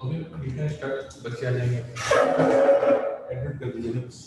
Okay ठीक है start बच्चे आ जाएंगे एडमिट कर दीजिए ना बस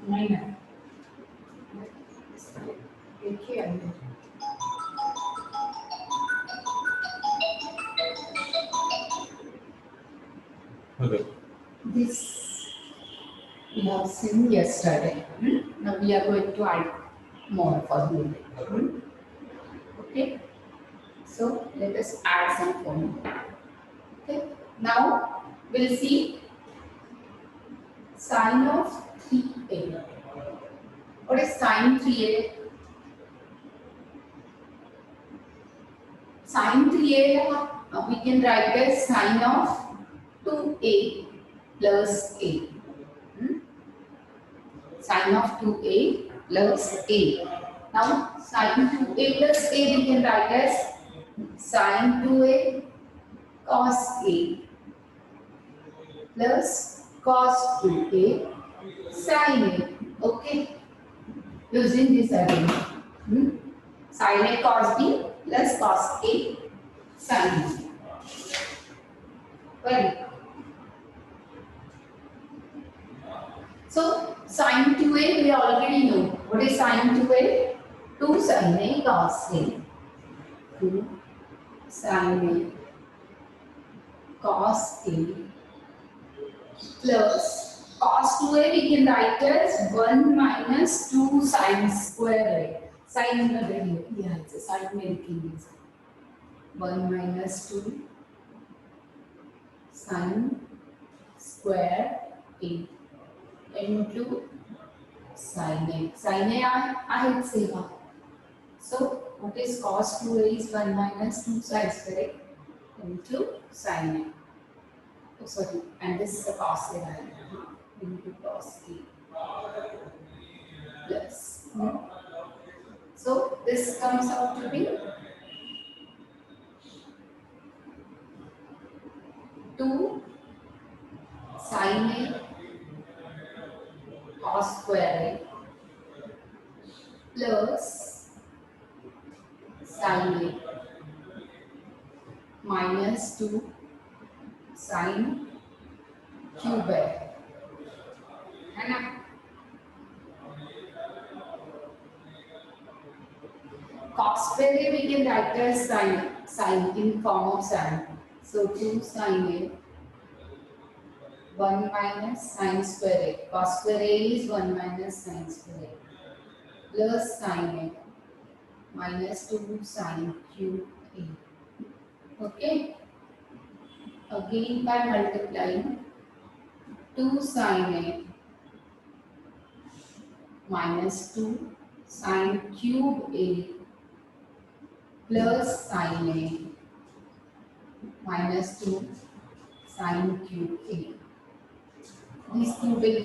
नहीं है देखिए hello this we have seen yesterday. Now we are going to add more for the okay. So let us add some formula. Okay. Now we'll see Sine of 3a. What is sine 3a? Sine 3a we can write as sine of 2a plus a. Sine of 2a plus a. Now sine 2a plus a we can write as sine 2a cos a plus cos 2a sin a. Okay, using this again. Sin a cos b plus cos a sin b. Well, so sin 2a we already know. What is sin 2a? 2 sin a cos a. 2 sin a cos a plus cos 2a we can write as 1 minus 2 sin square a. Sin yeah, it's a sin making 1 minus 2 sin square a into sin a. Sin a आहेच सेवा. So what is cos 2a is 1 minus 2 sin square a into sin a. Oh, sorry, and this is a cos a into cos a plus. So this comes out to be 2 sin a cos square a plus sin a minus 2 sin cube a. है ना? Cos square a we can write as sin in form of sin. So 2 sin a 1 minus sin square a. Cos square a is 1 minus sin square a plus sin a minus 2 sin cube a. Okay. Again by multiplying 2 sin a minus 2 sin cube a plus sin a minus 2 sin cube a. These two will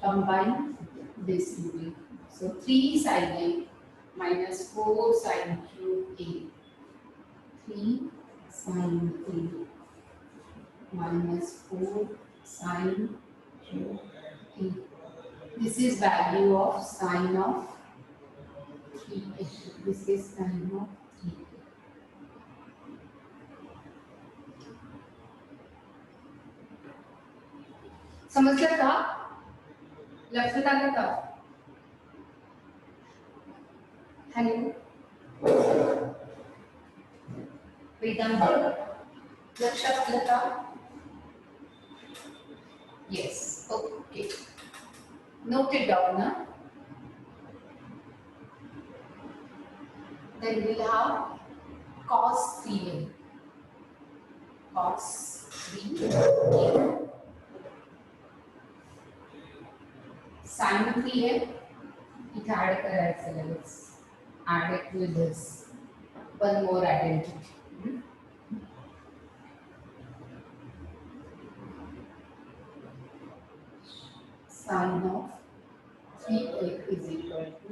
combine this two will. So 3 sin a minus 4 sin cube a. 3 sin a minus 4 sin cube a. This is value of sin of 3a. This is sin of 3a. समझलं का? लक्षात आलं का? Hello वेदांत, लक्षात आलं का? Yes. Okay. Note it down. Then we'll have cos 3a. Cos 3a. Sin 3a. It add करायचं लगेच. Add it with this. One more identity. Sin of 3a is equal to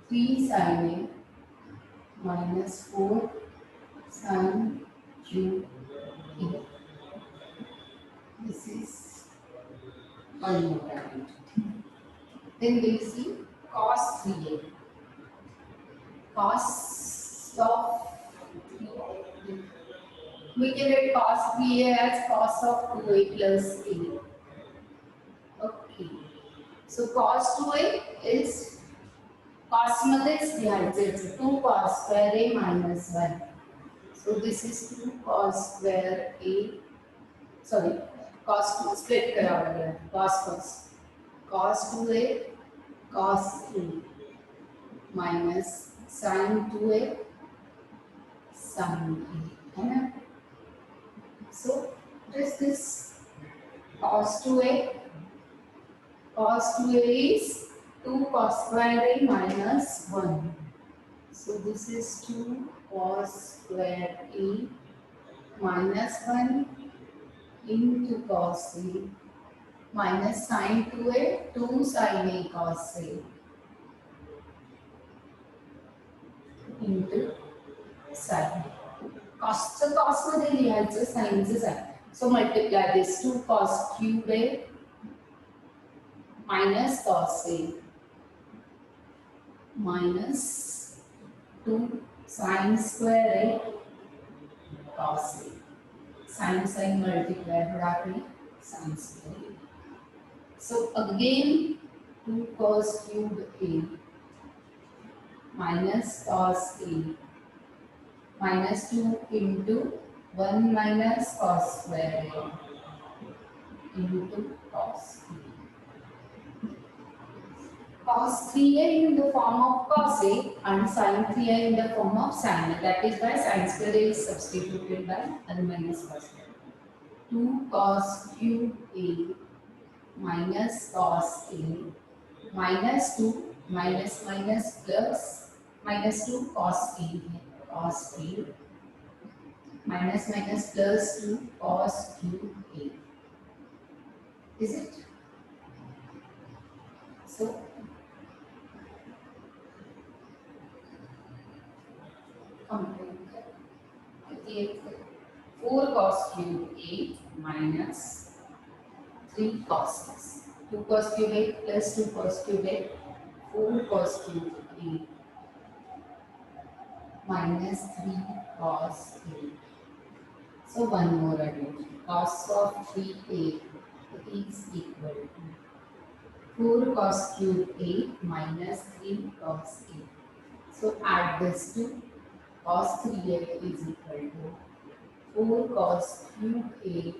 3 sin a minus 4 sin cube a. This is one more identity. Then we'll see cos 3a. Cos of 3a. We can write cos 3a as cos of 2a plus a. Okay. So cos 2a is cos मध्येच लिहायचं 2 cos square a minus 1. So this is 2 cos square a. Sorry, cos 2 split करावं लागेल. Cos 2a cos 2 minus sin 2a sin a. है ना? So what is this? Cos 2a Cos 2a is 2 cos square a minus 1. So this is 2 cos square a minus 1 into cos a minus sin 2a, 2 sin a cos a into sin. Cos मध्ये लिहायचं साइनचं sign. So multiply this 2 cos cube a minus cos a minus 2 sin square a cos a. Sin multiply बढ़ाके sin square a. So again 2 cos cube a minus cos a minus 2 into 1 minus cos square a into cos a. Cos 3a in the form of cos a and sin 3a in the form of sin a. That is why sin square a is substituted by n minus cos a. 2 cos cube a minus cos a minus 2 minus minus plus minus 2 cos a minus minus plus 2 cos cube a. Is it? So complete 4 cos cube a minus 3 cos this. 2 cos cube a plus 2 cos cube a 4 cos cube a minus 3 cos a. So one more addition. Cos of 3a is equal to 4 cos cube a minus 3 cos a. So add this to cos 3a is equal to 4 cos cube a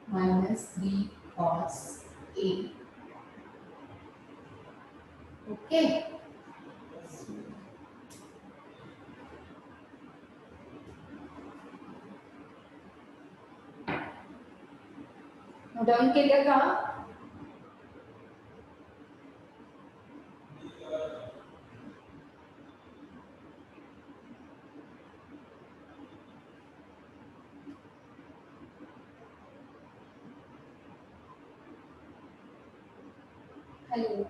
minus 3 cos a. Okay. Down केलं का? Hello.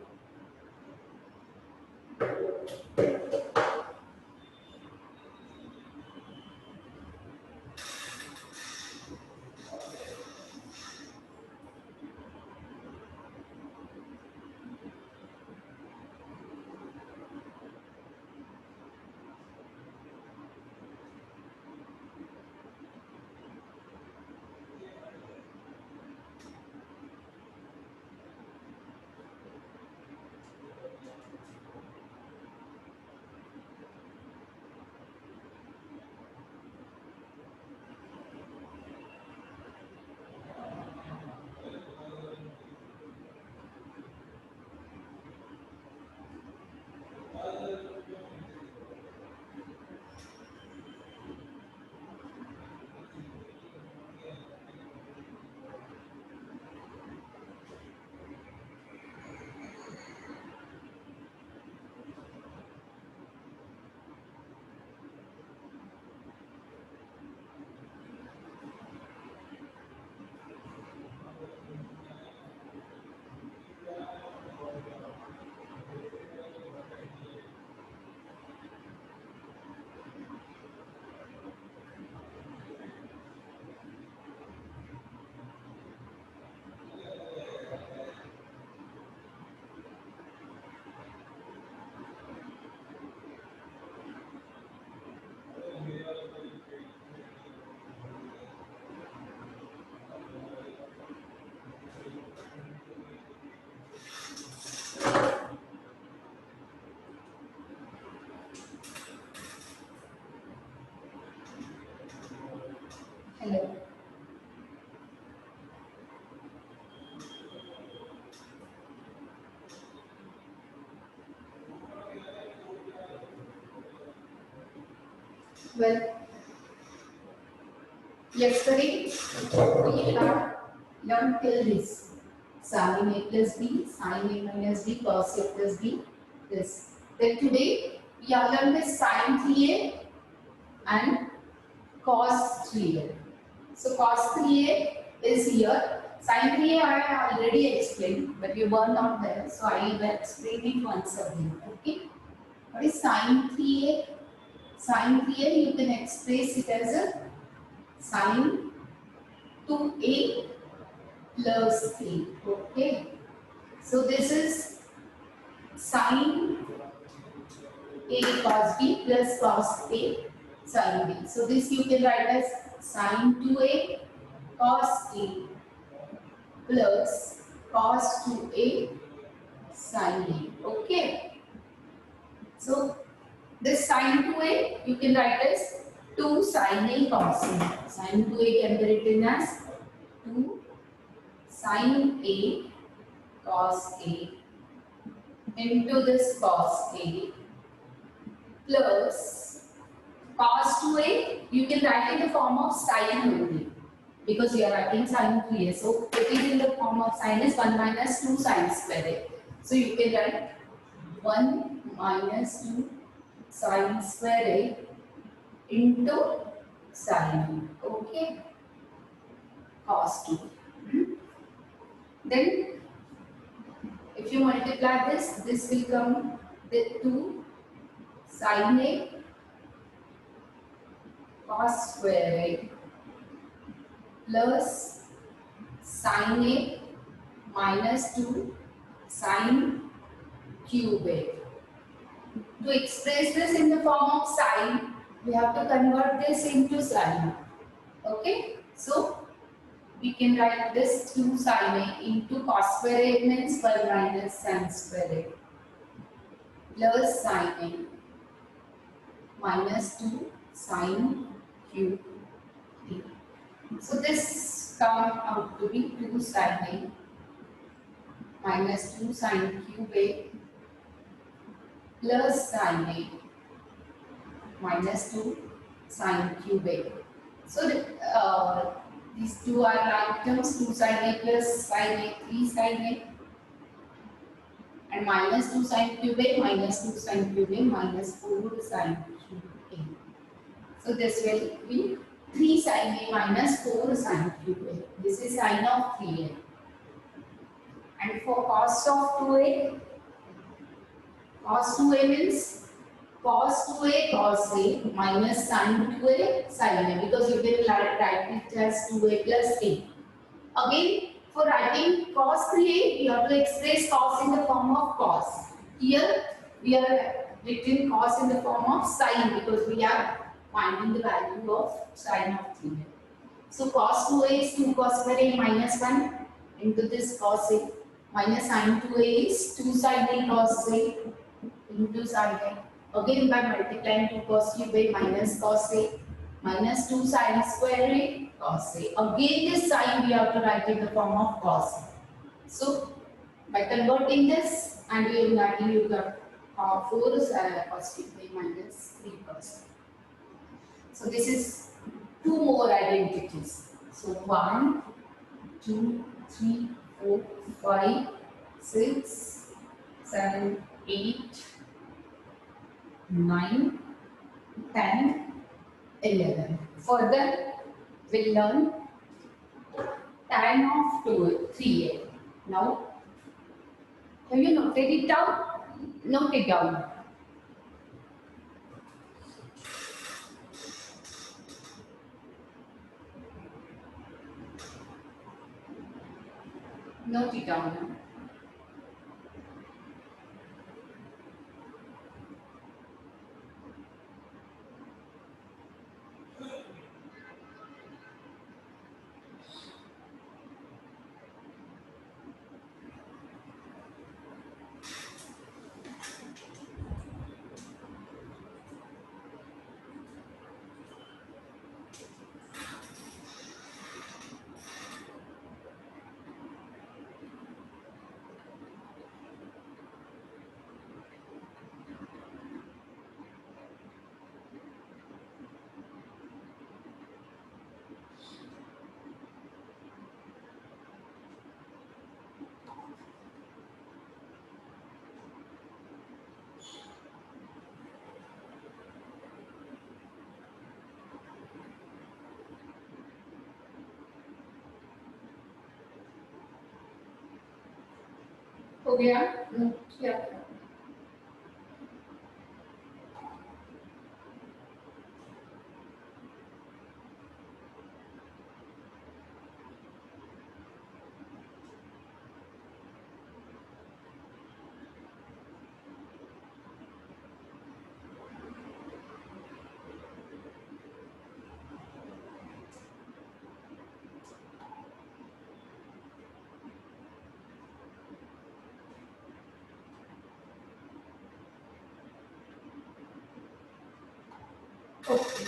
Hello. Well, yesterday we have learned till this. sin A plus B, sin A minus B, cos A plus B, this. Then today we have learned this sin 3A and cos 3A. So cos 3A is here. Sin 3A I have already explained, but you were not there, so I will explain it once again. Okay. What is sin 3A? Sin 3A you can express it as a sin 2A plus A. Okay. So this is sin A cos B plus cos A sin B. So this you can write as sin 2A cos A plus cos 2A sin A. Okay. So this sin 2A you can write as 2 sin A cos A. Sin 2A can be written as 2 sin A cos A into this cos A plus cos 2A you can write in the form of sin only because you are writing sin 3A. So it is in the form of sin is 1 minus 2 sin square A. So you can write 1 minus 2 sin square A into sin A. Okay. Cos 2. Then if you multiply this, this will come with 2 sin A cos square A plus sin A minus 2 sin cube A. To express this in the form of sin, we have to convert this into sin. Okay, so we can write this 2 sin A into cos square A means 1 minus sin square A plus sin A minus 2 sin cube A. So this comes out to be 2 sin A minus 2 sin cube A plus sin A minus 2 sin cube A. So these two are like terms, 2 sin A plus sin A, 3 sin A and minus 2 sin cube A minus 2 sin cube A minus 4 sin cube A. So this will be 3 sin A minus 4 sin cube A. This is sin of 3A. And for cos of 2A, cos 2A means cos 2A cos A minus sin 2A sin A because you can write it as 2A plus A. Again, for writing cos 3A, you have to express cos in the form of cos. Here, we are written cos in the form of sin because we are finding the value of sin of 3A. So cos 2A is 2 cos square A minus 1 into this cos A minus sin 2A is 2 sin A cos A into sin A. Again by multiplying 2 cos cube A minus cos A minus 2 sin square A cos A. Again this sign we have to write in the form of cos. So by converting this and you got 4 cos cube A minus 3 cos A. So this is 2 more identities. So 1, 2, 3, 4, 5, 6, 7, 8, 9, 10, 11. Further, we'll learn tan of 3A. Now, have you noted it down? Note it down. Note it down now. हो गया note किया okay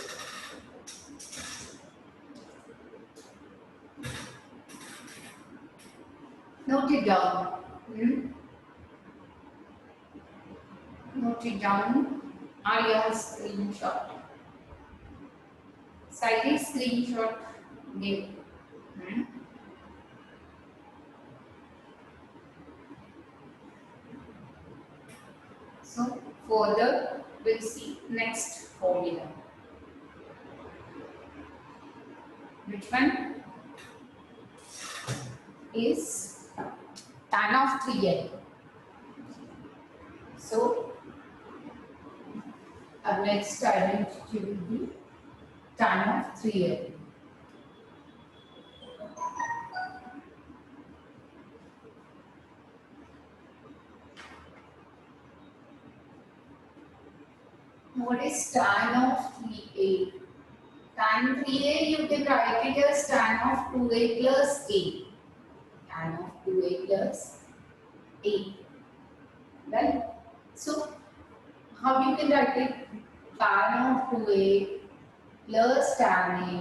note it down note it down Arya screenshot Sally screenshot give so further we'll see next formula which one is tan of 3l so our next identity will be tan of 3l what is tan of 3a tan 3a you can write it as tan of 2a plus a tan of 2a plus a right so how you can write it tan of 2a plus tan a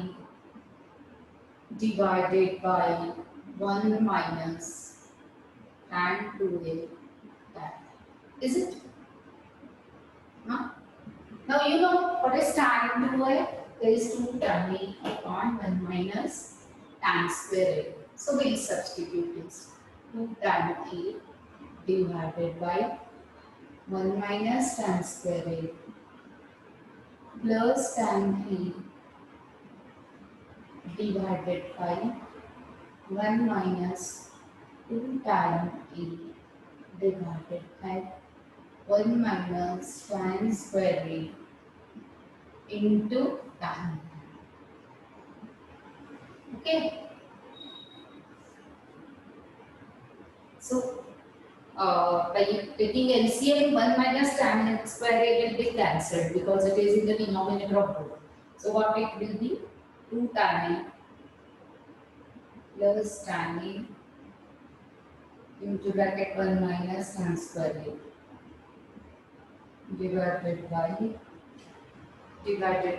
divided by 1 minus tan 2a tan. Is it? Huh? Now you know what is tan 2a is 2 tan a upon 1 minus tan square a. So we'll substitute this 2 tan a divided by 1 minus tan square a plus tan a divided by 1 minus 2 tan a divided by 1 minus tan square a into tan. Okay. So, by taking LCM, 1 minus tan square a will be cancelled because it is in the denominator of both. So, what it will be? 2 tan a plus tan a into bracket 1 minus tan square a divided by divided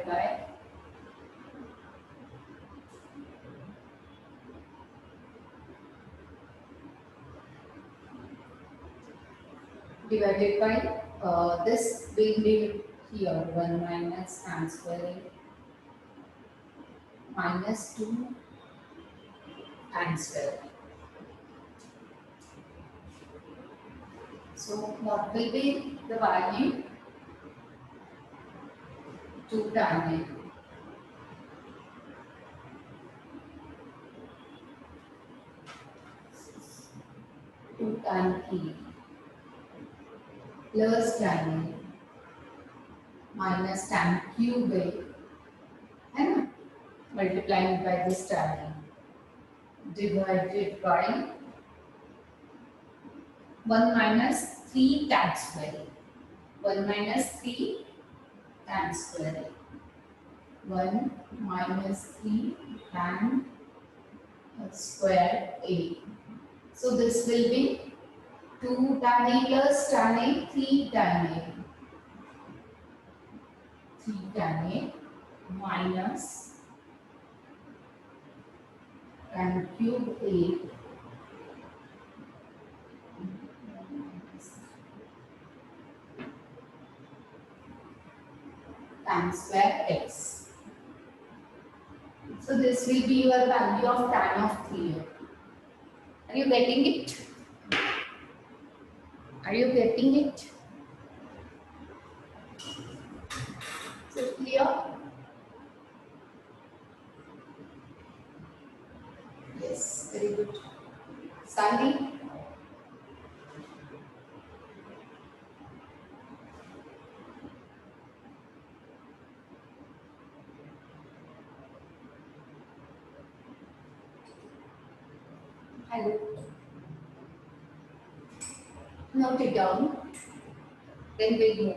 by this will be here 1 minus tan square a minus 2 tan square a. So what will be the value? 2 tan a 2 tan e plus tan a minus tan cube a and multiplying by this tan a divided by 1 minus 3 tan square a. 1 minus 3 tan square a. 1 minus 3 tan square a. So this will be 2 tan a plus tan a 3 tan a. 3 tan a minus tan cube a tan square x. So this will be your value of tan of 3a. Are you getting it? Are you getting it? So clear? Yes, very good. Sandy? Note it down. Then we'll move.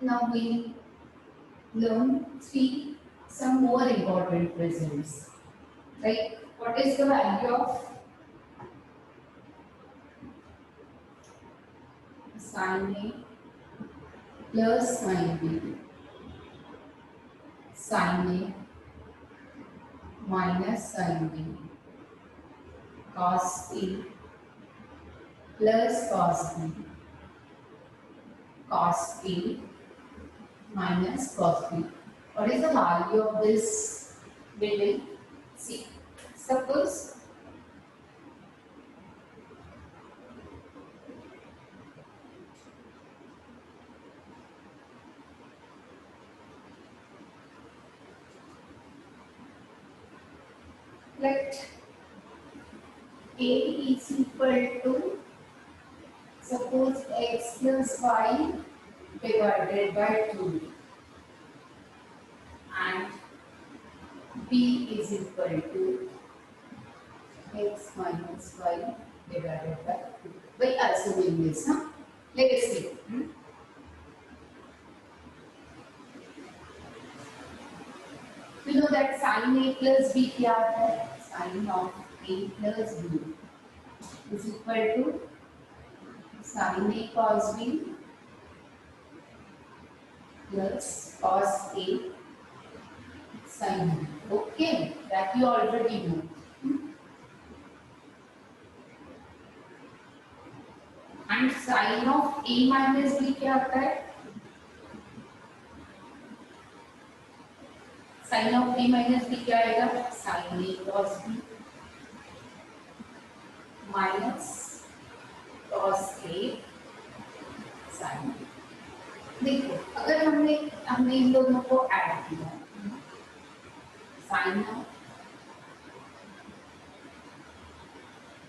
Now we learn some more important results. Like what is the value of sin A plus sin B, sin A minus sin B, cos A plus cos B, cos A minus cos B. What is the value of this? We will see. Suppose let A is equal to, suppose x plus y divided by 2 and B is equal to x minus y divided by 2. By assuming this, huh? Let us see. You know that sin A plus B क्या है? Sin of A plus B is equal to sin A cos B plus cos A sin B. Okay, that you already know. And sin of A minus B क्या होता है? Sin of A minus B क्या आएगा? Sin A cos B minus cos A sin B. देखो, अगर हमने इन दोनों को ऐड किया, sin of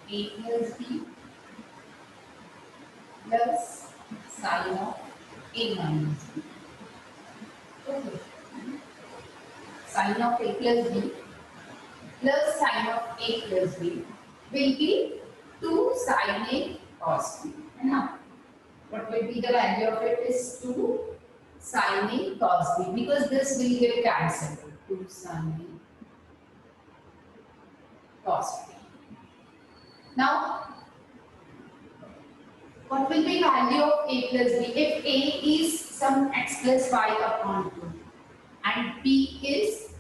A plus B plus sin of A minus B. Okay. Sin of A plus B plus sin of A plus B will be 2 sin A cos B. Now, what will be the value of it is 2 sin A cos B, because this will get cancelled. 2 sin A cos B. Now, what will be value of A plus B? If A is some x plus y upon 2 and B is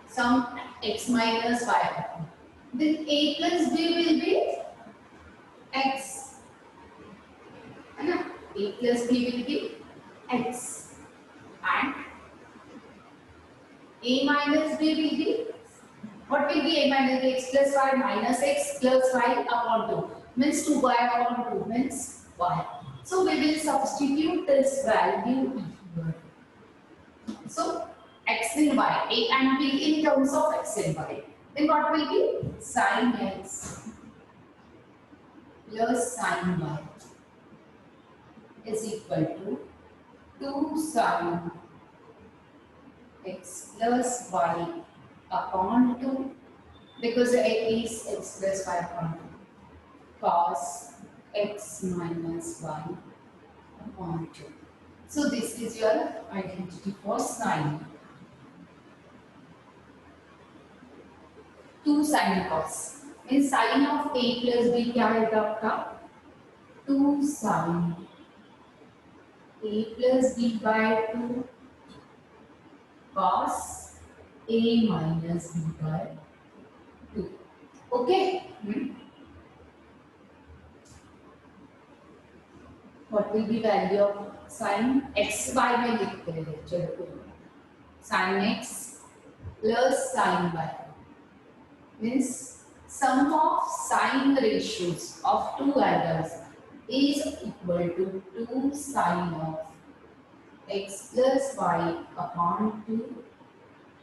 some x minus y upon 2, then A plus B will be x. A plus B will be x and A minus B will be, what will be A minus B? X plus y minus x plus y upon 2 means 2y upon 2 means y. So we will substitute this value here. So x and y, A and B in terms of x and y. Then what will be? Sin x plus sin y is equal to 2 sin x plus y upon 2, because A is x plus y upon 2, cos x minus y upon 2. So this is your identity for sin. 2 sin cos. In sin of A plus B क्या आएगा आपका? 2 sin A plus B by 2 cos A minus B by 2. Okay? What will be value of sin x? Y में लिखते हैं चलो. Sin x plus sin y means sum of sine ratios of two angles is equal to 2 sine of x plus y upon 2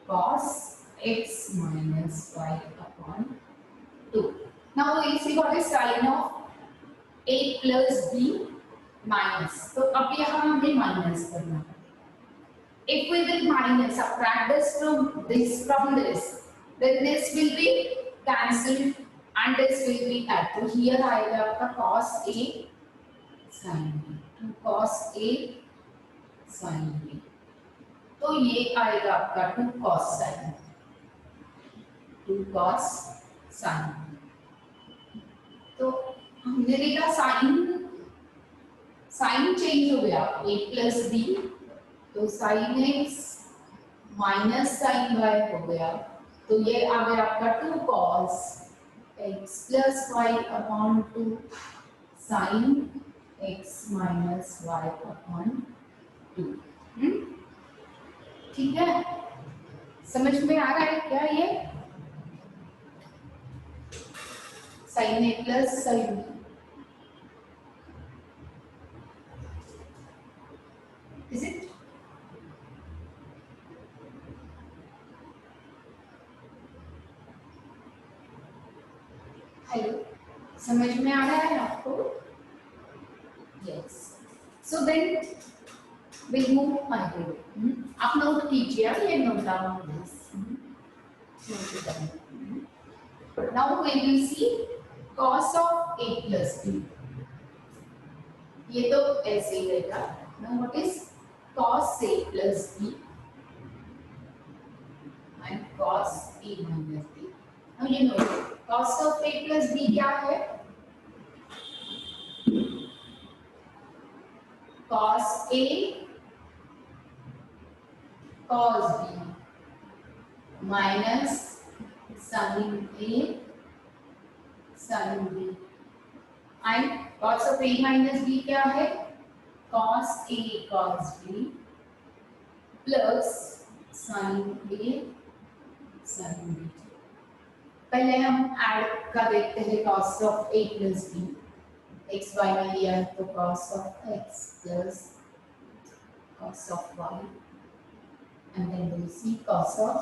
cos x minus y upon 2. Now we see what is sine of a plus b minus. तो अब यहाँ हमें minus करना है. If we will minus, subtract this from this, then this will be cancelled and this will be added. तो here आएगा आपका cos a sin b, to cos a sin b. तो ये आएगा आपका 2 cos sin, 2 cos sin. तो हमने देखा साइन चेंज हो गया a प्लस b, तो sine x minus sine y हो गया. तो ये आ गया आपका 2 cos x plus y upon 2 sine x minus y upon 2. ठीक है, समझ में आ रहा है क्या ये? Sine a plus sine b. Is it? Hello, समझ में आ रहा है आपको? Yes. So then we'll move ahead. आप नोट कीजिए, ये note down please. Note it down. Now we will see cos of a plus b. ये तो ऐसे ही रहेगा. Now what is cos a plus b and cos a minus b. Now you know cos of a plus b क्या है? cos a cos b minus sin a sin b and cos of a minus b क्या है? cos a cos b plus sin a sin b. पहले हम add का देखते हैं cos of a plus b. x y में लिया है तो cos of x plus cos of y and then we'll see cos of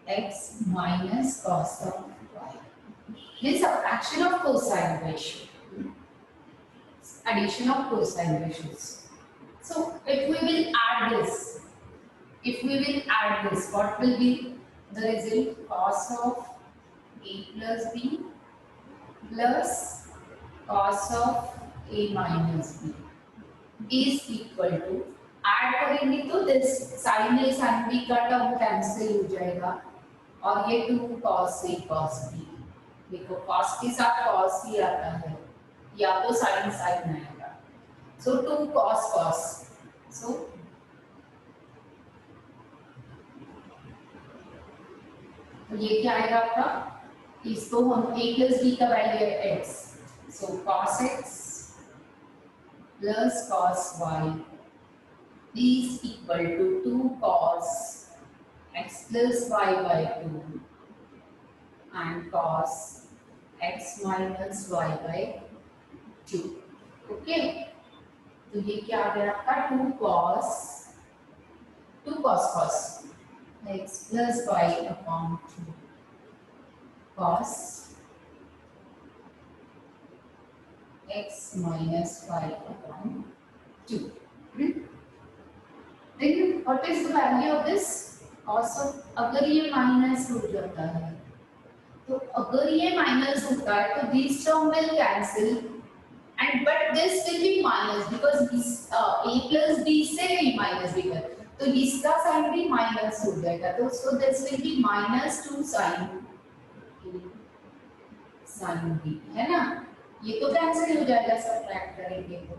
x minus cos of y. This is subtraction of cosine ratio. Addition of cosine ratios. So if we will add this, what will be the result? Cos of a plus b plus cos of a minus b is equal to, add करेंगे तो this sin a sin b का term cancel हो जाएगा और ये 2 cos a cos b. देखो cos के साथ cos ही आता है या तो sin sin आएगा. So 2 cos cos. So ये क्या आएगा आपका? इसको हम a plus b का वैल्यू है x. So cos x plus cos y is equal to 2 cos x plus y by 2 and cos x minus y by 2. Okay, तो ये क्या आ गया आपका 2 cos cos x plus y upon 2 cos x minus y upon 2. Then what is the value of this? cos of, अगर ये minus हो जाता है तो अगर ये माइनस होता है तो these term will cancel and but this will be minus because this a plus b से भी minus भी कर तो इसका साइन भी माइनस हो जाएगा. तो so this will be minus 2 sin sin b है ना. ये तो कैंसिल हो जाएगा सब्ट्रैक्ट करेंगे तो.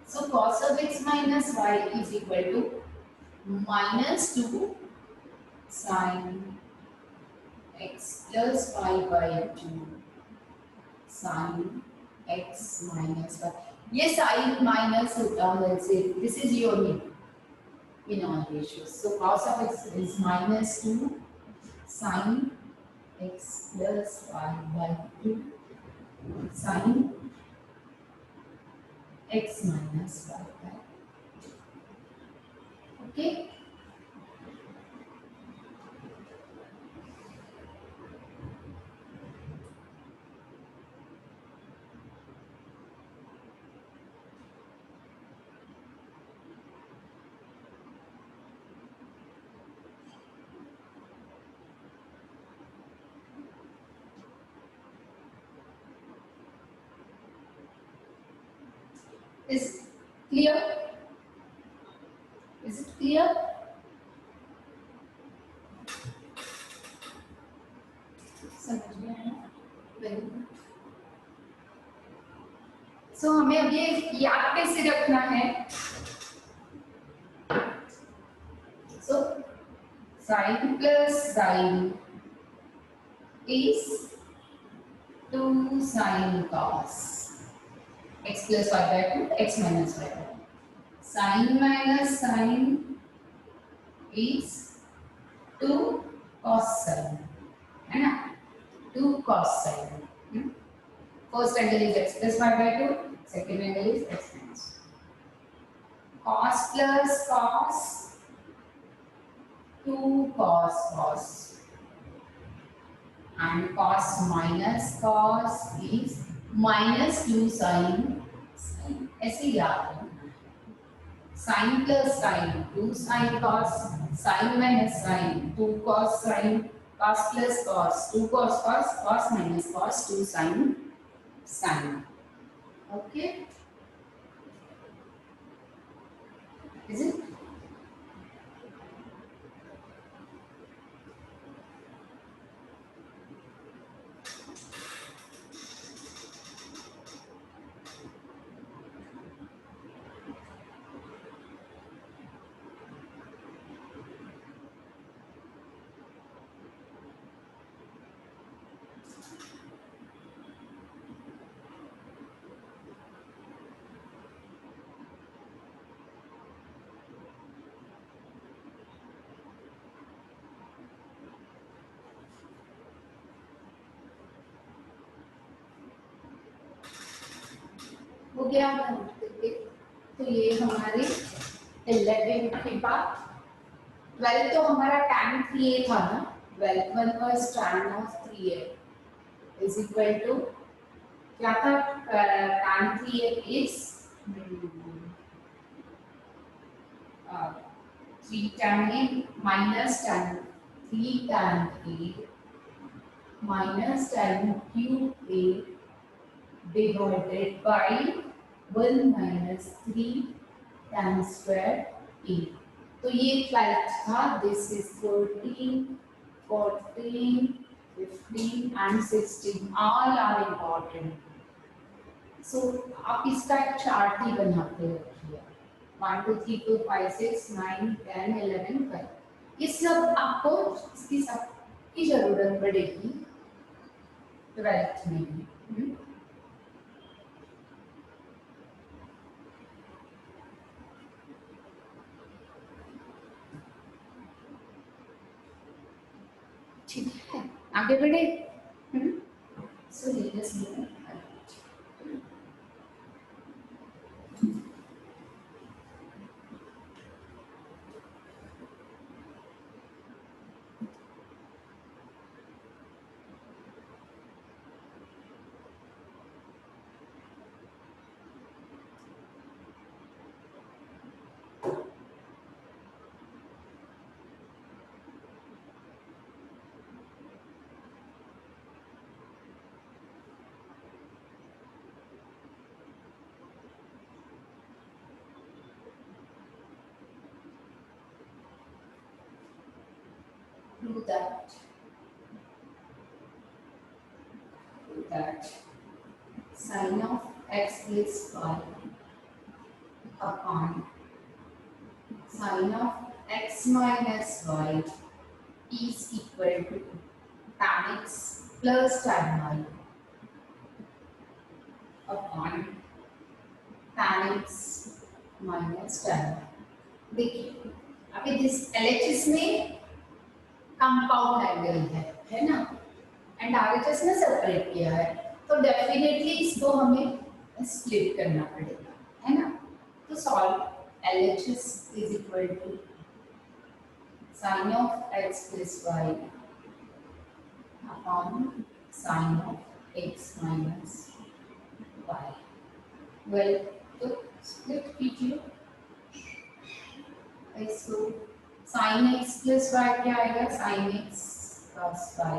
So cos of x minus y is equal to minus 2 sin x plus y by 2 sin x minus y. ये sin माइनस होता है वैसे. This is your name. in all ratios. So cos of x is minus 2 sin x plus y by 2 sin x minus y by 2. Okay. Is clear? Is it clear? समझ में आया? Very good. So हमें अब ये याद कैसे रखना है? So sin plus sin is 2 sin cos x plus y by 2 x minus y by 2. Sin minus sin is 2 cos sin, है ना? 2 cos sin. First angle is x plus y by 2, second angle is x minus y. Cos plus cos, 2 cos cos. And cos minus cos is minus 2 sin sin. ऐसे याद रखना. Sin plus sin, 2 sin cos, sin minus sin, 2 cos sin, cos plus cos, 2 cos cos, cos minus cos, 2 sin sin. Okay? Is it? हो गया. तो ये हमारे 11 के बाद 12 तो हमारा tan 3a था ना. 12 one was tan of 3a is equal to क्या था? tan 3a is 3 tan a minus tan 3 tan a minus tan cube a divided by 1 minus 3 tan square a. तो ये 12 था. This is 13, 14, 15 and 16. All are important. So आप इसका एक chart ही बना के रखिए. 1 2 3 4 5 6 9 10 11 12. ये सब आपको इसकी सबकी जरूरत पड़ेगी 12th में भी. ठीक है, आगे बढ़े. So let us move. Do that. Sin of x plus y upon sin of x minus y is equal to tan x plus tan y upon tan x minus tan y. देखिए अभी this LHS में compound angle है ना, and RHS में separate किया है, तो definitely इसको हमें स्प्लिट करना पड़ेगा, है ना। तो solve LHS is equal to sin of x plus y upon sin of x minus y। Well, तो स्प्लिट कीजिए इसको। sin x plus y क्या आएगा, sin x cos y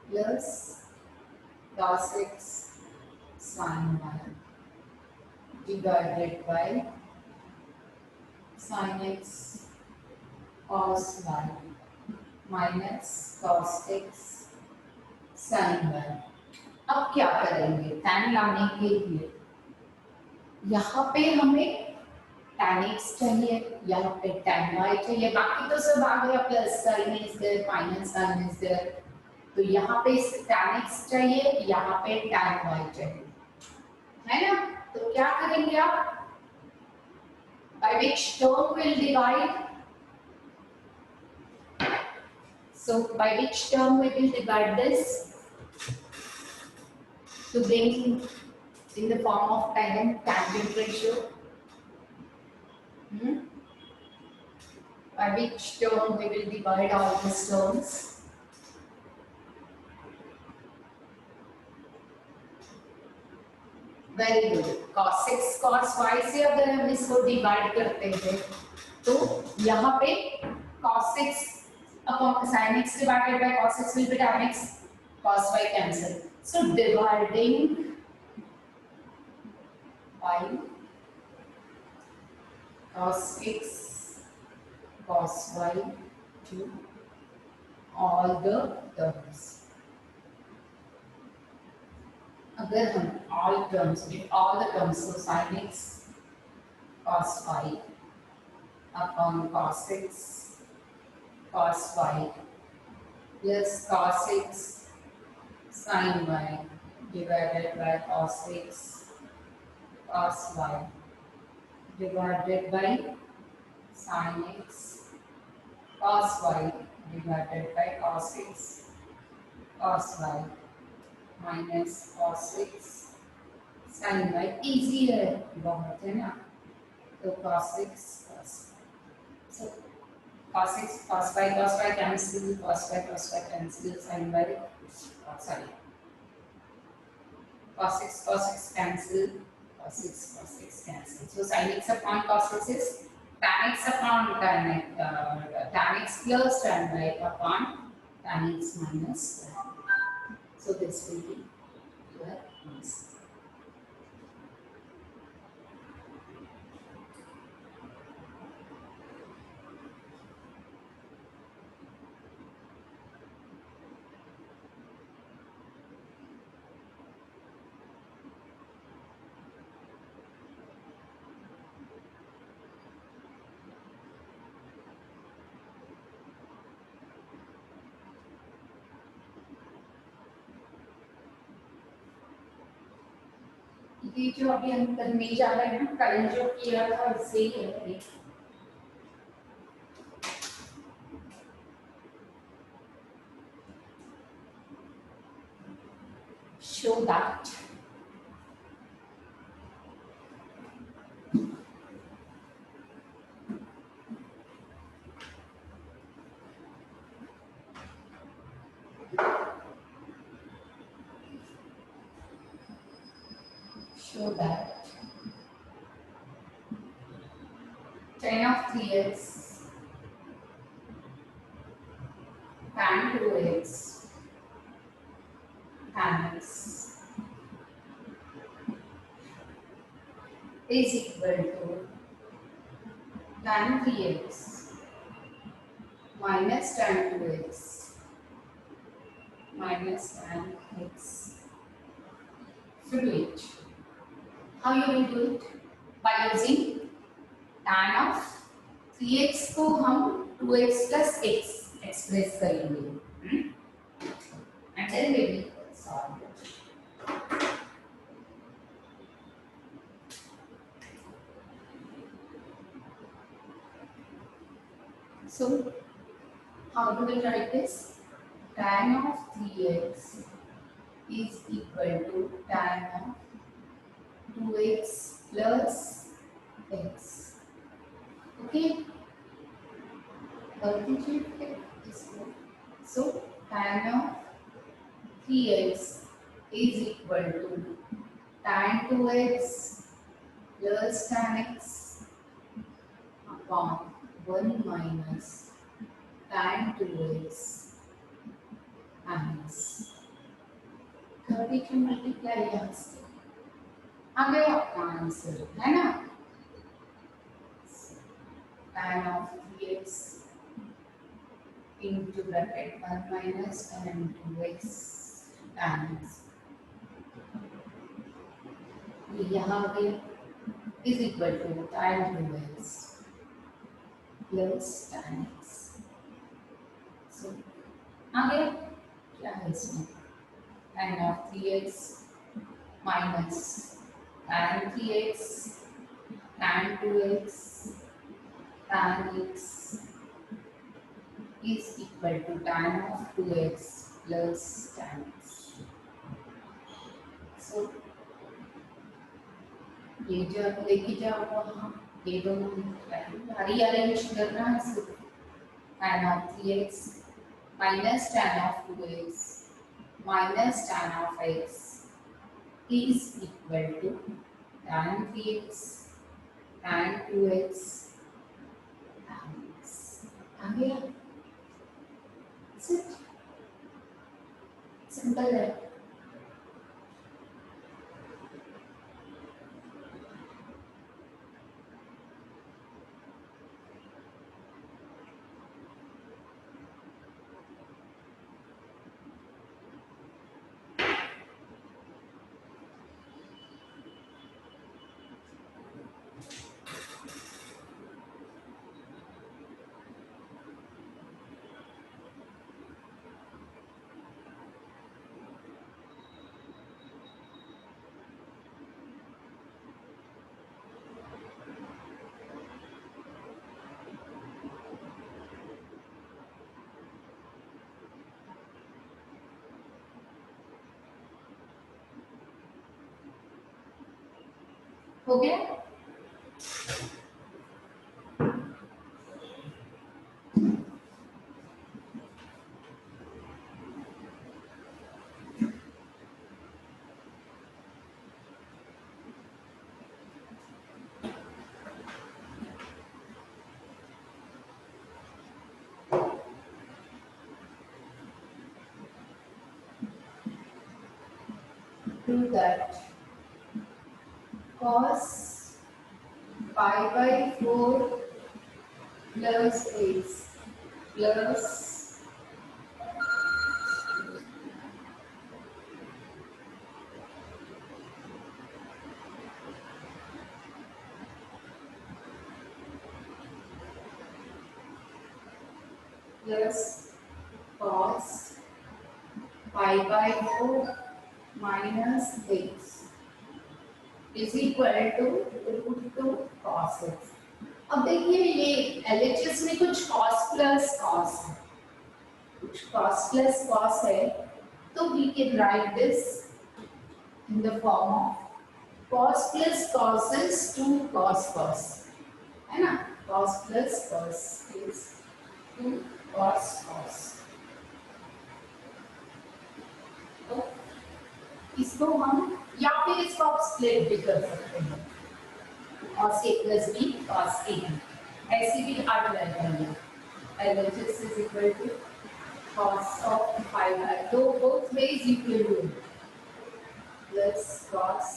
plus cos x sin y divided by sin x cos y minus cos x sin y। अब क्या करेंगे, tan लाने के लिए यहाँ पे हमें tan x चाहिए, यहाँ पे tan y चाहिए, बाकी तो सब आ गया, plus sin is there, minus sin is there, तो यहाँ पे tan x चाहिए, यहाँ पे tan y चाहिए, है ना। तो क्या करेंगे आप, by which term will divide, so by which term we will divide this to bring in the form of tangent ratio, by which term we will divide all these terms, very good. cos x cos y से अगर हम इसको divide करते हैं तो यहाँ पे cos x upon sin x divided by cos x will be tan x, cos y cancel, so dividing by cos x cos y to all the terms। अगर हम all terms with all the terms, so sin x cos y upon cos x cos y plus cos x sin y divided by cos x cos y divided by sin x cos y divided by cos x cos y minus cos x sin y, easy है बहुत, है ना। तो cos x cos, so cos x cos y cancel, cos y cancel, sin y sorry cos x cancel, cos x cancel, so sin x upon cos x is tan x upon tan x plus tan y upon tan x minus tan y, so this will be your answer। ये जो अभी हम करने जा रहे हैं ना, कल जो किया था उससे ही है। show that tan of 3x tan 2x tan x is equal to tan 3x minus tan 2x minus tan x। So do it. How you will do it? By using tan of 3x को हम 2x plus x express करेंगे, and then we will solve it। So how do we write this? Tan of 3x is equal to tan of 2x plus x. Okay, what did you get this one? So tan of 3x is equal to tan 2x plus tan x upon 1 minus tan 2x minus 30 के multiply यहाँ से आ गया आपका answer है ना। tan of 3x into bracket 1 minus tan 2x tan x यहाँ पे is equal to tan 2x plus tan x। So आ गया क्या है इसमें? tan of 3x minus tan 3x tan 2x tan x is equal to tan of 2x plus tan x। So ये जो लेके जाओ वहाँ ये दोनों रीअरेंज करना है सिर्फ। tan of 3x minus tan of 2x minus tan of x is equal to tan 3x tan 2x tan x। आ गया? सिंपल है। हो गया? Do that cos pi by 4 plus x plus cos pi by 4 minus x is equal to root 2 cos x। अब देखिए ये LHS में कुछ cos plus cos है, कुछ cos plus cos है, तो we can write this in the form of cos plus cos is 2 cos cos, है ना? cos plus cos is 2 cos cos। तो इसको हम या फिर इसको आप स्प्लिट भी कर सकते हैं, cos a plus b cos a, ऐसे भी आप ले लेंगे। LHS is equal to cos of pi by 2 both ways you can do plus cos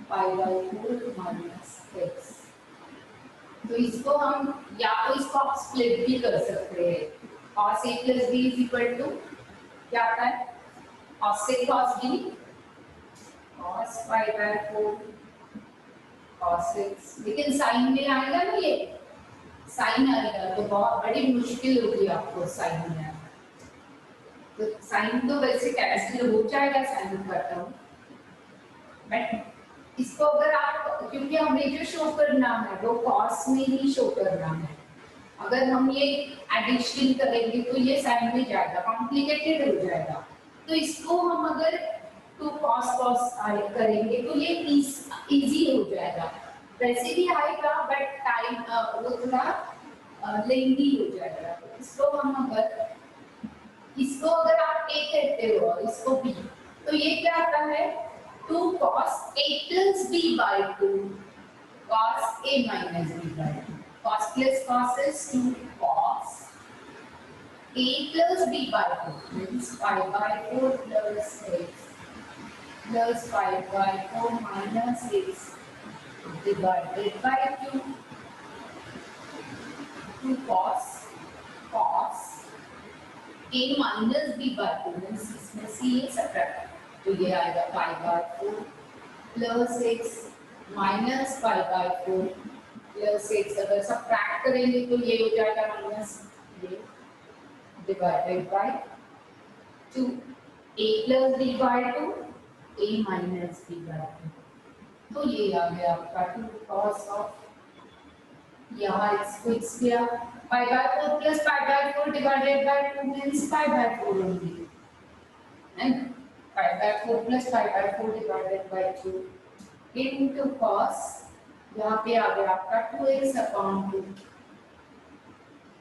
pi by 4 minus x। तो इसको हम या तो इसको आप स्प्लिट भी कर सकते हैं, cos a plus b is equal to क्या आता है cos a cos b cos pi by 4 cos x, लेकिन साइन में आएगा ना, ये साइन आएगा तो बहुत बड़ी मुश्किल होगी आपको साइन में। तो साइन तो वैसे कैंसिल हो जाएगा साइन करता हूँ, बट इसको अगर आप, क्योंकि हमें जो शो करना है वो cos में ही शो करना है, अगर हम ये एडिशन करेंगे तो ये साइड में जाएगा, कॉम्प्लिकेटेड हो जाएगा। तो इसको हम अगर 2 cos cos करेंगे तो ये इजी हो जाएगा। वैसे भी आएगा बट टाइम वो थोड़ा लेंदी हो जाएगा। इसको अगर आप a कहते हो और इसको b, तो ये क्या आता है 2 cos a plus b by 2 cos a minus b by 2. Cos plus cos is 2 cos a plus b by 2 means 5 by 4 plus 6 plus 5 by 4 minus 6 divided by 2. 2 cos a minus b by 2 means इसमें c subtract, तो ये आएगा 5 by 4 plus 6 minus 5 by 4 plus 6, अगर subtract करेंगे तो ये हो जाएगा माइनस ये divided by 2 a plus b by 2 a minus b by 2, तो ये आ गया आपका 2 cos of, यहाँ x फिक्स किया 5 by 4 plus 5 by 4 divided by 2 means 5 by 4 only, and 5 by 4 plus 5 by 4 divided by 2 into cos, यहाँ पे आ गया आपका 2x upon 2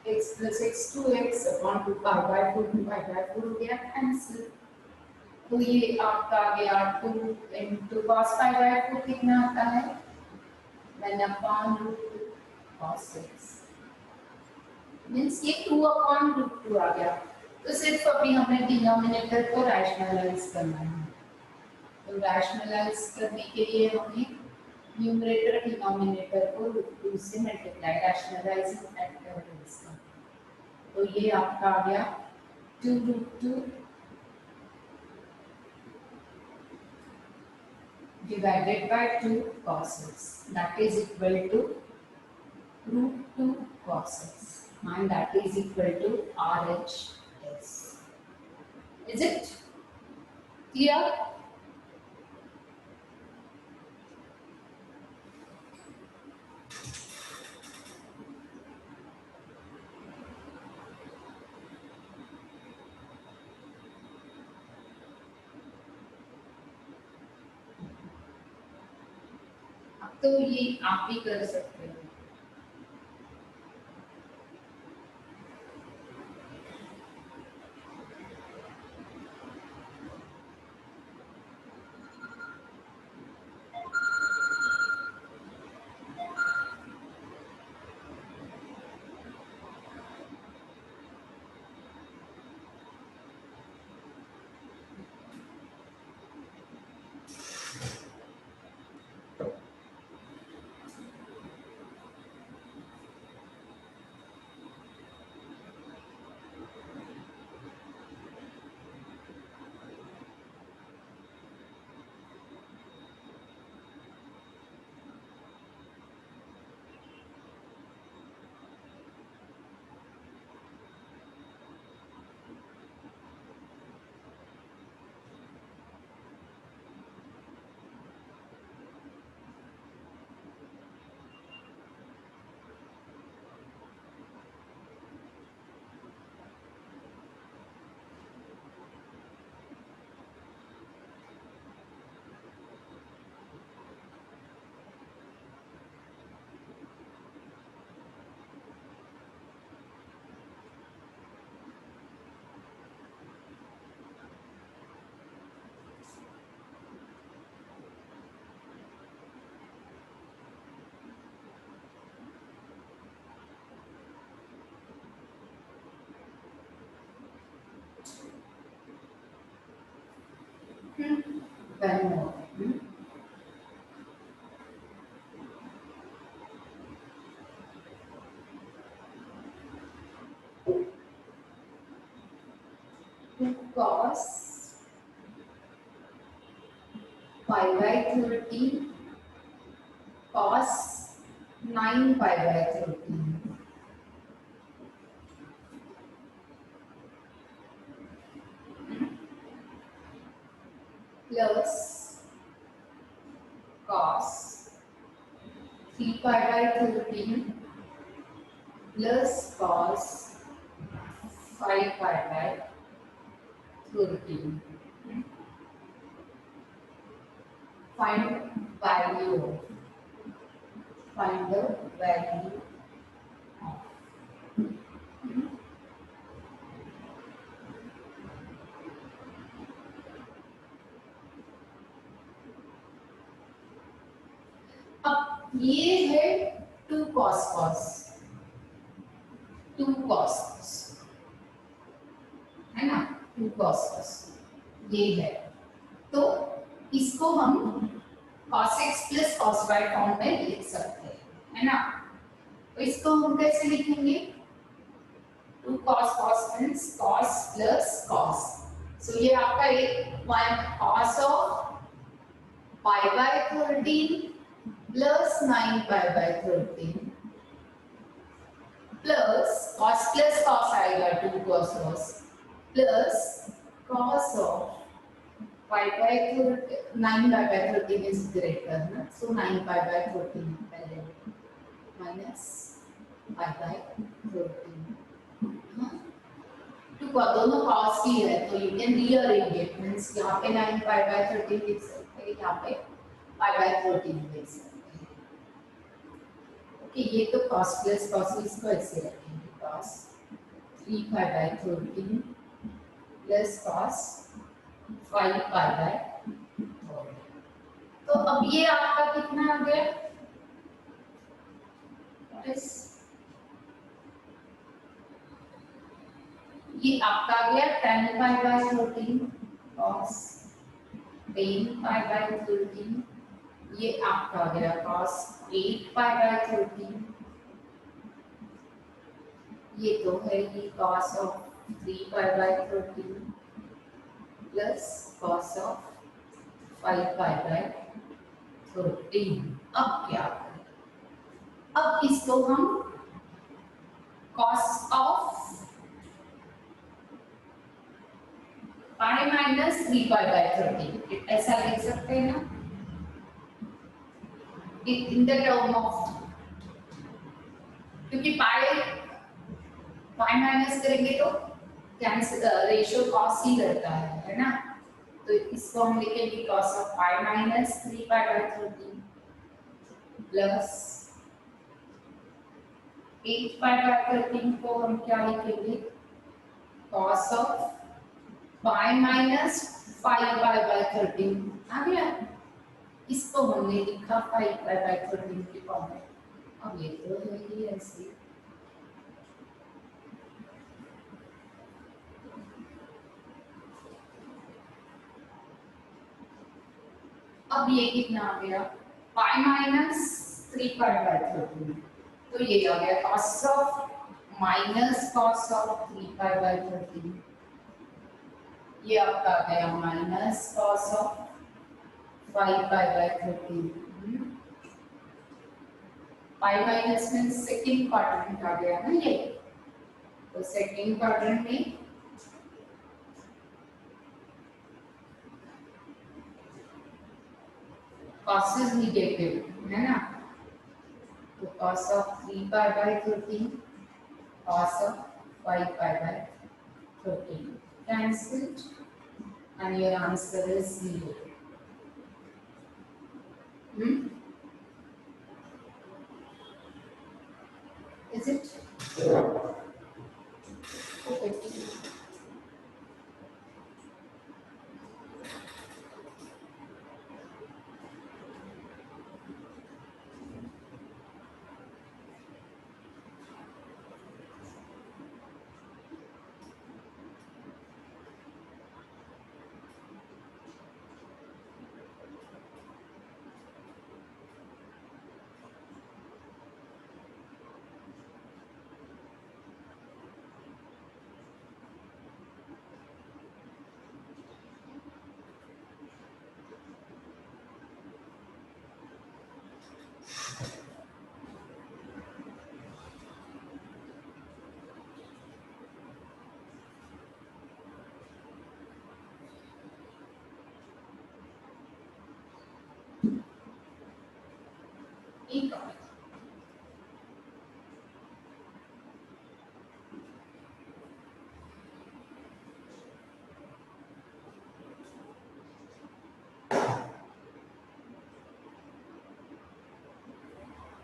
x plus x 2x upon 2 5 by 4 हो गया कैंसिल, तो ये आपका आ गया 2 into cos 5 by 4 कितना आता है 1 upon root 2 cos 6 मीन्स ये 2 upon root 2 आ गया। तो सिर्फ अभी हमें डिनोमिनेटर को रैशनलाइज करना है, तो रैशनलाइज करने के लिए हमें न्यूमरेटर डिनोमिनेटर को रूट 2 से मल्टीप्लाई, रैशनलाइजिंग फैक्टर है इसका, तो ये आपका आ गया 2 root 2 divided by 2 cos x, that is equal to root 2 cos x, and that is equal to RHS. Is it clear? तो ये आप भी कर सकते हो। One more. Cos 5 by 13 cos 9 pi by 13 plus cos 3 pi by 13 plus cos 5 pi by 13. Find value. Find the value of. अब ये है 2 cos cos, 2 cos cos, है ना, 2 cos cos ये है। तो इसको हम cos x plus cos y form में लिख सकते हैं, है ना। तो इसको हम कैसे लिखेंगे? 2 cos cos means cos plus cos. So ये आपका एक 1 cos of pi by 13 plus 9 pi by 13 plus cos आएगा 2 cos cos plus cos of pi by 9 pi by 13 is greater ना, so 9 pi by 13 पहले minus pi by 13 टू का दोनों cos ही है तो you can rearrange it means यहाँ पे 9 pi by 13 लिख सकते हैं, यहाँ पे pi by 13 लिख सकते हैं। ओके ये तो cos plus cos इसको ऐसे रखेंगे cos 3 pi by 13 plus cos 5 pi by 13। तो अब ये आपका कितना आ गया? ये आपका आ गया 10 pi by 13 cos 10 pi by 13, ये आपका आ गया cos 8 pi by 13, ये तो है ये cos of 3 pi by 13 plus cos of 5 pi by 13। अब क्या करें? अब इसको हम cos of pi minus 3 pi by 13 ऐसा लिख सकते हैं ना, in the term of, क्योंकि pi माइनस करेंगे तो कैंसिल रेशियो cos ही रहता है ना, तो इसको हम लिखेंगे cos of pi minus 3 pi by 13 plus 8 pi by 13 को हम क्या लिखेंगे cos of pi minus 5 pi by 13 आ गया। इसको हमने लिखा 5 pi by 13 के फॉर्म में। अब ये तो है ही ऐसे, अब ये कितना आ गया pi minus 3 pi by 13, तो ये आ गया cos of minus cos of 3 pi by 13, ये आपका आ गया minus cos of 5 pi by 13। pi minus में सेकंड क्वाड्रेंट आ गया ना ये, तो सेकंड क्वाड्रेंट में cos is negative है ना, तो cos of 3 pi by 13 cos of 5 pi by 13 cancelled and your answer is 0। Is it? Okay.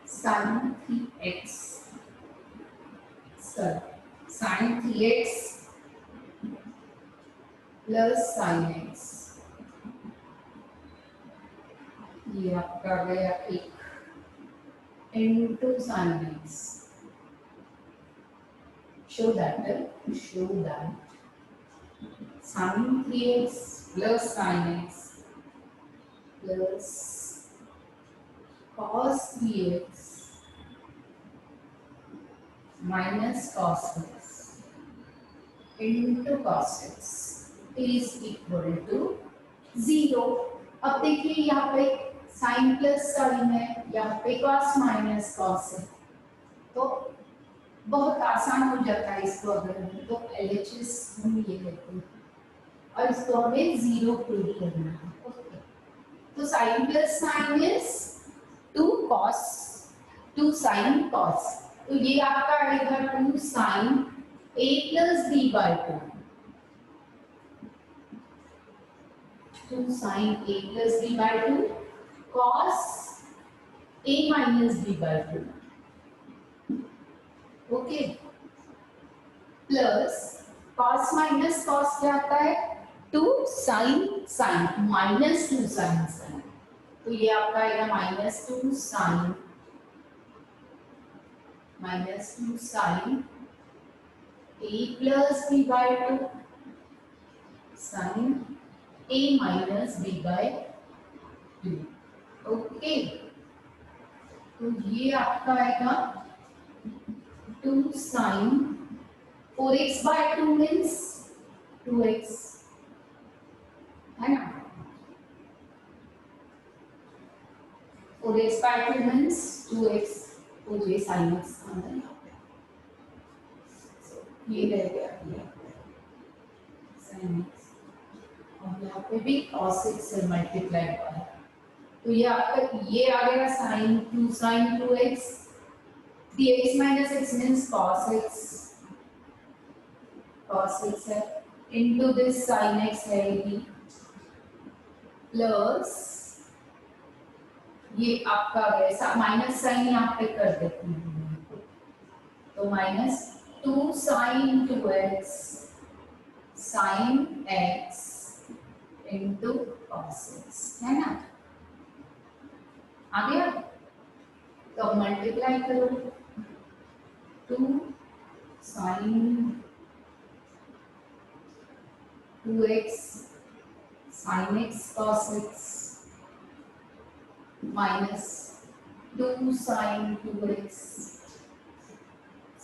sin 3x, sir sin 3x plus sin x, ये आपका गया एक into sin x. show that sin 3x plus sin x plus cos 3x minus cos x into cos x is equal to 0. अब देखिए यहाँ पे sin plus sin है, यहाँ पे cos माइनस cos है, तो बहुत आसान हो जाता है इसको अगर हम तो LHS हम ये लेते हैं और इसको हमें 0 प्रूव करना है. ओके, तो sin plus sin is 2 cos 2 sin cos, तो ये आपका आएगा 2 sin a plus b by 2, 2 sin a plus b by 2 cos a minus b by 2. Okay, plus cos minus cos क्या आता है 2 sin sin minus 2 sin sin, तो ये आपका आएगा -2 sin a plus b by 2 sin a minus b by 2. Okay, तो ये आपका आएगा 2 sin 4x by 2 means 2x, है ना. 4x by 2 means 2x, तो ये sin x आता है यहाँ पे, ये रह गया sin x, और यहाँ पे भी cos x से मल्टीप्लाई हुआ है, तो ये आपका ये आ गया sin 2 sin 2x. 3x minus x means cos x है, into this sin x है ये, प्लस ये आपका वैसा माइनस साइन यहाँ पे कर देती हूँ, तो -2 sin 2x sin x into cos x, है ना. आ गया, तो मल्टीप्लाई करो 2 sin 2x sin x cos x minus 2 sin 2x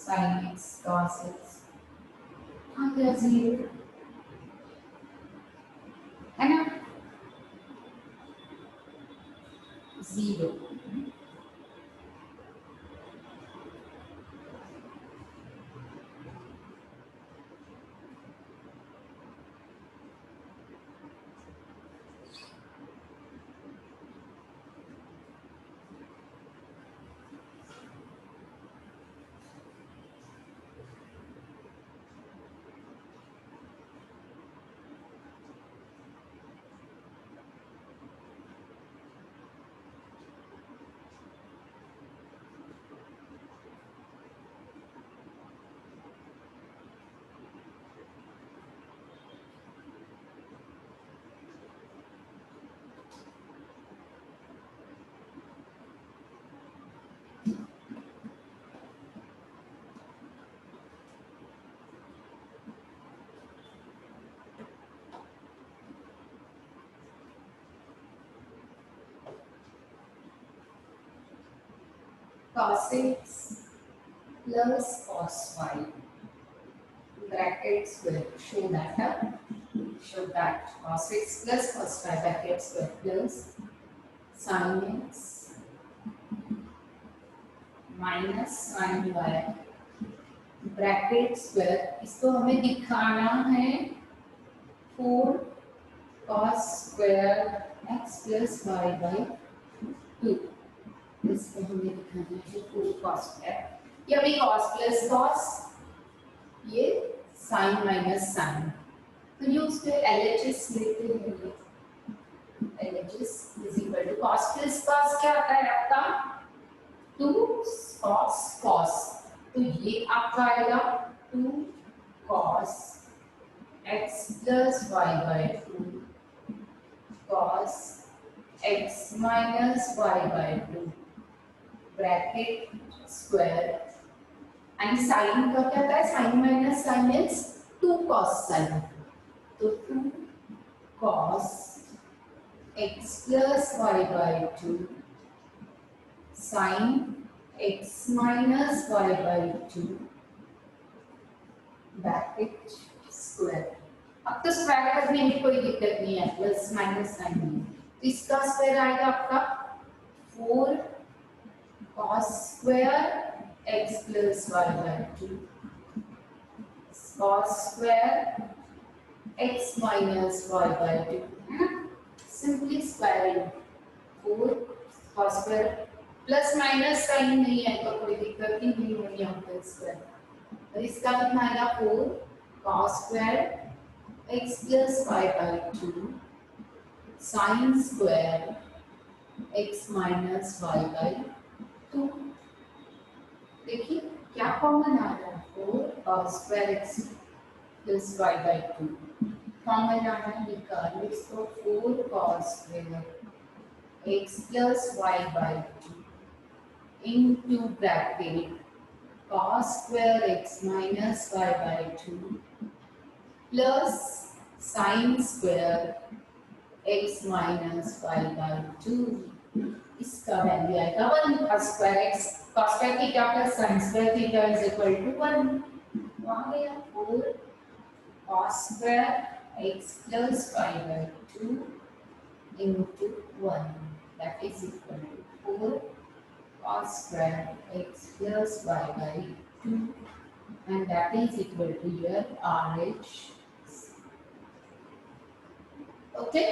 sin x cos x, आ गया 0, है ना. 0. cos x plus cos y brackets will show that cos x plus cos y brackets will plus sin x minus sin y brackets पर इसको हमें दिखाना है 4 cos square x plus y by 2, इसको हमें दिखाना है 4 cos square, या भी cos plus cos, ये sin minus sin, तो ये उसके LHS लेते हैं. LHS is equal to cos plus cos क्या आता है आपका 2 cos, तो ये आपका आएगा 2 cos x plus y by 2 cos x minus y by 2 bracket square and sine का क्या था, sine minus sine is 2 cos sine, तो 2 cos x plus y by 2 sin x minus y by 2 bracket square. अब तो square करने में कोई दिक्कत नहीं है, प्लस माइनस साइन नहीं, तो इसका स्क्वायर आएगा आपका 4 cos square x plus y by 2 cos square x minus y by 2 है ना, simply squaring 4 cos square plus minus sine नहीं है तो कोई दिक्कत ही नहीं होगी यहाँ पर स्क्वायर, और इसका कितना आएगा 4 cos square x plus y by 2 sin square x minus y by 2। देखिए क्या कॉमन आ रहा है, 4 cos square x plus y by 2 common आ रहा है, निकालो इसको 4 cos square x plus y by 2 into bracket cos square x minus y by 2 plus sin square x minus y by 2, इसका value आएगा 1 cos square x cos square theta plus sin square theta is equal to 1, वहाँ गया 4 cos square x plus y by 2 into 1 that is equal to 4 cos square x plus y by 2 and that is equal to your RH, okay।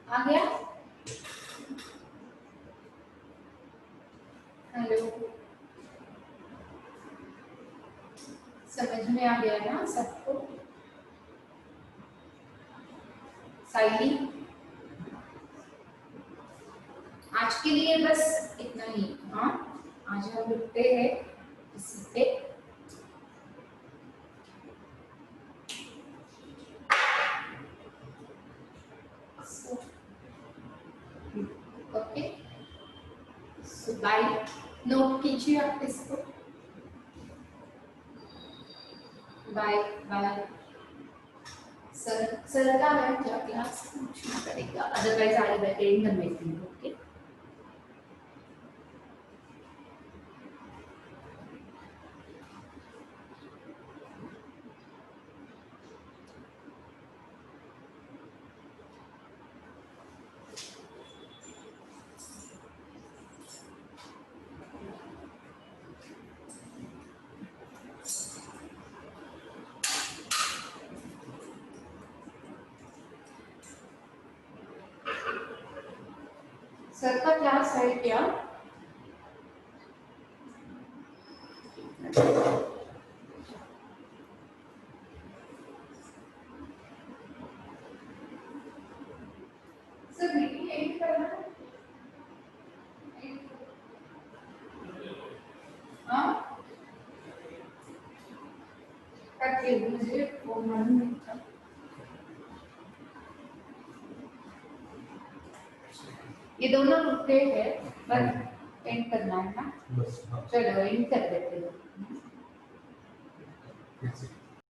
आ गया, hello, समझ में आ गया ना सबको, साइली आज के लिए बस इतना ही। हाँ, आज हम रुकते हैं इसी पे। ओके, सो बाय, नोट कीजिए आप इसको, बाय बाय। सर का है क्या क्लास पूछना पड़ेगा, otherwise I will attend the meeting, okay. Sir का क्लास है क्या? सर मीटिंग एंड करना है? हाँ, करके मुझे वो मालूम नहीं था। ये दोनों रुकते हैं, बस एंड करना है ना, बस हाँ चलो एंड कर देते हैं।